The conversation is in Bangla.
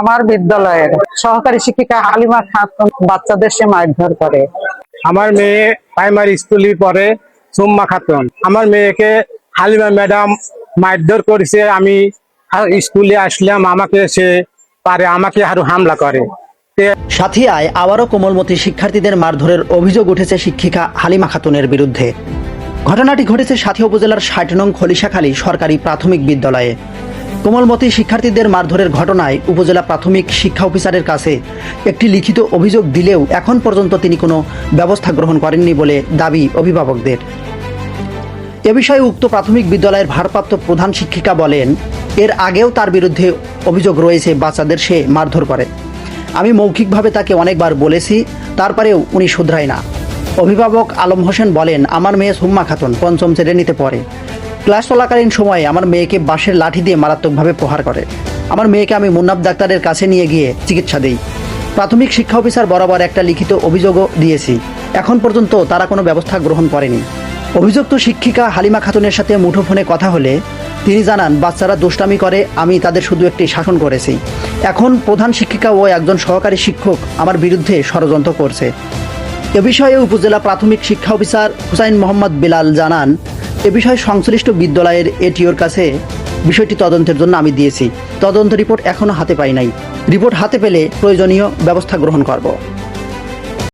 আমার বিদ্যালয়ের সহকারী শিক্ষিকা হালিমা খাতুন বাচ্চাদের সে মারধর করে। আমার মেয়ে প্রাইমারি স্কুলে পড়ে, সুম্মা খাতুন। আমার মেয়েকে হালিমা ম্যাডাম মারধর করেছে। আমি স্কুলে আসলাম, আমাকে আরো হামলা করে। সাথিয়ায় আবারও কোমলমতি শিক্ষার্থীদের মারধরের অভিযোগ উঠেছে শিক্ষিকা হালিমা খাতুনের বিরুদ্ধে। ঘটনাটি ঘটেছে সাথিয়া উপজেলার ৬০ নং খলিশাখালী সরকারি প্রাথমিক বিদ্যালয়ে। কোমলমতি শিক্ষার্থীদের মারধরের ঘটনায় উপজেলা প্রাথমিক শিক্ষা অফিসারের কাছে একটি লিখিত অভিযোগ দিলেও এখন পর্যন্ত তিনি কোনো ব্যবস্থা গ্রহণ করেননি বলে দাবি অভিভাবকদের। এ বিষয়ে উক্ত প্রাথমিক বিদ্যালয়ের ভারপ্রাপ্ত প্রধান শিক্ষিকা বলেন, এর আগেও তার বিরুদ্ধে অভিযোগ রয়েছে, বাচ্চাদের সে মারধর করে। আমি মৌখিকভাবে তাকে অনেকবার বলেছি, তারপরেও উনি শুধরায় না। অভিভাবক আলম হোসেন বলেন, আমার মেয়ে সুম্মা খাতুন ৫ম শ্রেণীতে পড়ে। ক্লাস চলাকালীন সময়ে আমার মেয়েকে বাঁশের লাঠি দিয়ে মারাত্মকভাবে প্রহার করে। আমার মেয়েকে আমি মুন্নাফ ডাক্তারের কাছে নিয়ে গিয়ে চিকিৎসা দিই। প্রাথমিক শিক্ষা অফিসার বরাবর একটা লিখিত অভিযোগও দিয়েছি, এখন পর্যন্ত তারা কোনো ব্যবস্থা গ্রহণ করেনি। অভিযুক্ত শিক্ষিকা হালিমা খাতুনের সাথে মুঠোফোনে কথা হলে তিনি জানান, বাচ্চারা দুষ্টামি করে, আমি তাদের শুধু একটি শাসন করেছি। এখন প্রধান শিক্ষিকা ও একজন সহকারী শিক্ষক আমার বিরুদ্ধে ষড়যন্ত্র করছে। এ বিষয়ে উপজেলা প্রাথমিক শিক্ষা অফিসার হুসাইন মোহাম্মদ বিলাল জানান, এ বিষয়ে সংশ্লিষ্ট বিদ্যালয়ের এটিওর কাছে বিষয়টি তদন্তের জন্য আমি দিয়েছি। তদন্ত রিপোর্ট এখনও হাতে পাই নাই। রিপোর্ট হাতে পেলে প্রয়োজনীয় ব্যবস্থা গ্রহণ করব।